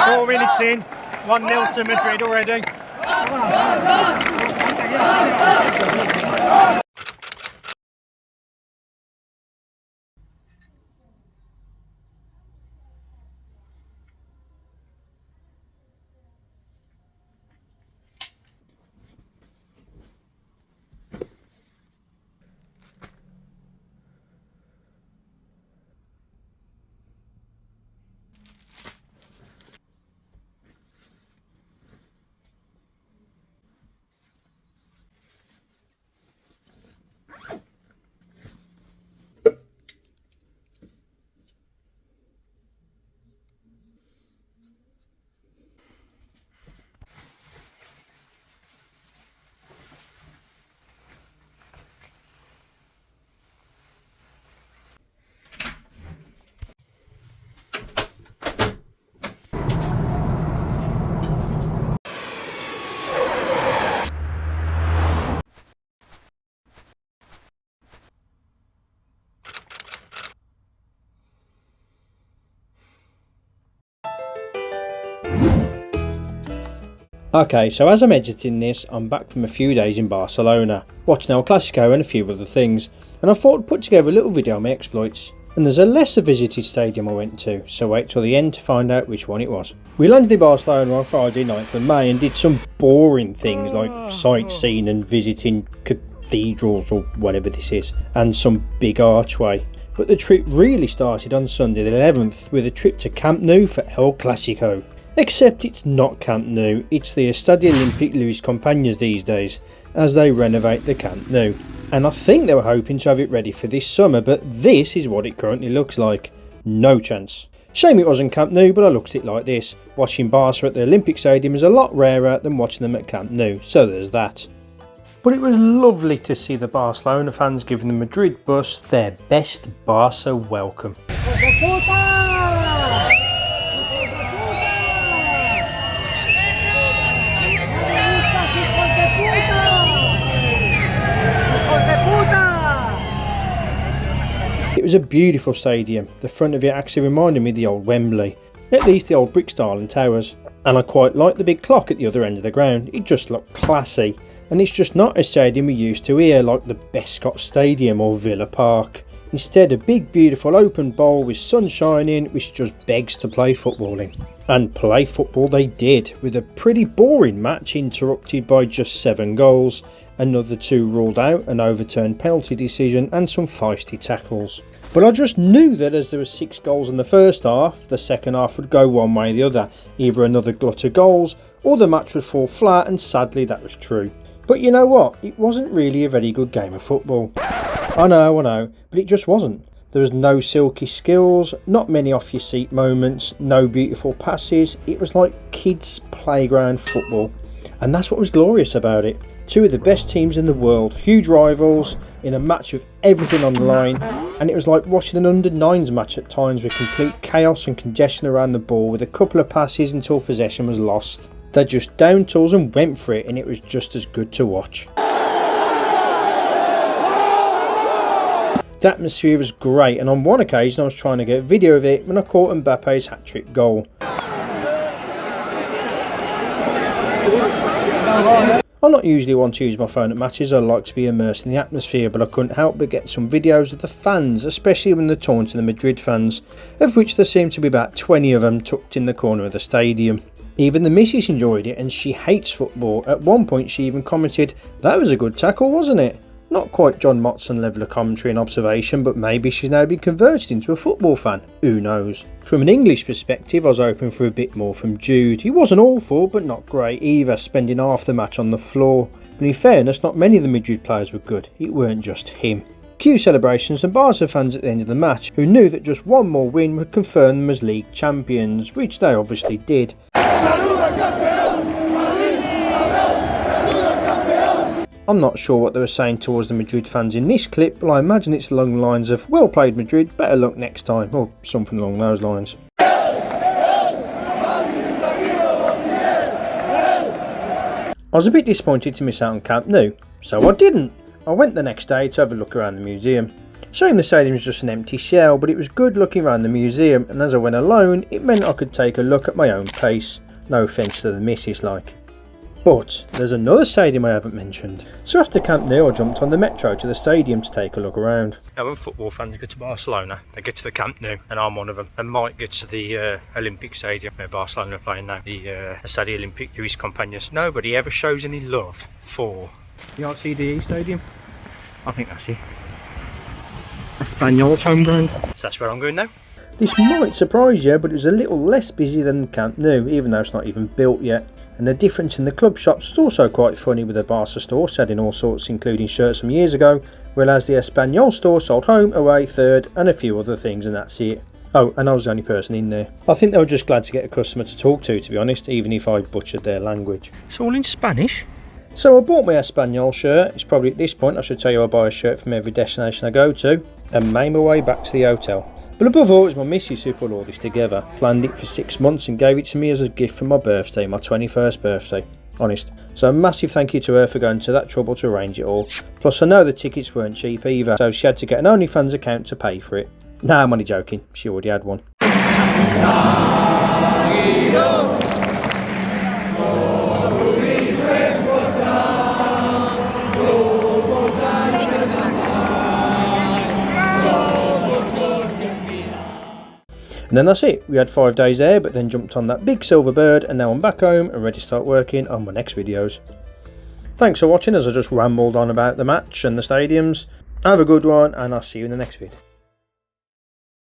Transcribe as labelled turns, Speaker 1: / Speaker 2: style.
Speaker 1: 4 minutes in, 1-0 to Madrid already. Okay, so as I'm editing this, I'm back from a few days in Barcelona, watching El Clásico and a few other things, and I thought I'd put together a little video on my exploits. And there's a lesser visited stadium I went to, so wait till the end to find out which one it was. We landed in Barcelona on Friday 9th of May and did some boring things like sightseeing and visiting cathedrals or whatever this is, and some big archway. But the trip really started on Sunday the 11th with a trip to Camp Nou for El Clásico. Except it's not Camp Nou, it's the Estadio Olímpic Luis Companys these days, as they renovate the Camp Nou. And I think they were hoping to have it ready for this summer, but this is what it currently looks like. No chance. Shame it wasn't Camp Nou, but I looked at it like this. Watching Barca at the Olympic Stadium is a lot rarer than watching them at Camp Nou, so there's that. But it was lovely to see the Barcelona fans giving the Madrid bus their best Barca welcome. It was a beautiful stadium. The front of it actually reminded me of the old Wembley, at least the old brick style and towers. And I quite liked the big clock at the other end of the ground. It just looked classy. And it's just not a stadium we used to here like the Bescott Stadium or Villa Park. Instead, a big beautiful open bowl with sun shining, which just begs to play football in. And play football they did, with a pretty boring match interrupted by just 7 goals, another 2 ruled out, an overturned penalty decision and some feisty tackles. But I just knew that as there were 6 goals in the first half, the second half would go one way or the other, either another glut of goals or the match would fall flat, and sadly that was true. But you know what, it wasn't really a very good game of football. I know, but it just wasn't. There was no silky skills, not many off your seat moments, no beautiful passes. It was like kids' playground football. And that's what was glorious about it. 2 of the best teams in the world, huge rivals, in a match with everything on the line. And it was like watching an under-9s match at times with complete chaos and congestion around the ball with a couple of passes until possession was lost. They just down tools and went for it, and it was just as good to watch. The atmosphere was great, and on one occasion I was trying to get a video of it when I caught Mbappe's hat-trick goal. I'm not usually one to use my phone at matches. I like to be immersed in the atmosphere, but I couldn't help but get some videos of the fans, especially when they're taunting the Madrid fans, of which there seemed to be about 20 of them tucked in the corner of the stadium. Even the missus enjoyed it, and she hates football. At one point she even commented, "That was a good tackle, wasn't it?" Not quite John Motson level of commentary and observation, but maybe she's now been converted into a football fan. Who knows? From an English perspective, I was hoping for a bit more from Jude. He wasn't awful, but not great either, spending half the match on the floor. But in fairness, not many of the Madrid players were good. It weren't just him. Cue celebrations and Barca fans at the end of the match, who knew that just one more win would confirm them as league champions, which they obviously did. I'm not sure what they were saying towards the Madrid fans in this clip, but I imagine it's along the lines of, "Well played Madrid, better luck next time," or something along those lines. I was a bit disappointed to miss out on Camp Nou, so I didn't. I went the next day to have a look around the museum. Shame the stadium was just an empty shell, but it was good looking around the museum, and as I went alone it meant I could take a look at my own pace. No offence to the missus like. But there's another stadium I haven't mentioned. So after Camp Nou I jumped on the metro to the stadium to take a look around. Now when football fans get to Barcelona, they get to the Camp Nou, and I'm one of them. And Mike gets to the Olympic Stadium where Barcelona are playing now, the Estadio Olympic Luis Compañías. Nobody ever shows any love for the RCD Stadium. I think that's it. Espanyol's home ground. So that's where I'm going now. This might surprise you, but it was a little less busy than Camp Nou, even though it's not even built yet. And the difference in the club shops was also quite funny, with the Barca store selling all sorts including shirts from years ago, whereas the Espanyol store sold home, away, third and a few other things, and that's it. Oh, and I was the only person in there. I think they were just glad to get a customer to talk to be honest, even if I butchered their language. It's all in Spanish. So I bought my Espanyol shirt. It's probably at this point I should tell you I buy a shirt from every destination I go to, and made my way back to the hotel. But above all, it was my missus who put all this together, planned it for 6 months and gave it to me as a gift for my birthday, my 21st birthday. Honest. So a massive thank you to her for going to that trouble to arrange it all. Plus I know the tickets weren't cheap either, so she had to get an OnlyFans account to pay for it. Nah, I'm only joking, she already had one. And then that's it. We had 5 days there, but then jumped on that big silver bird, and now I'm back home and ready to start working on my next videos. Thanks for watching as I just rambled on about the match and the stadiums. Have a good one, and I'll see you in the next vid.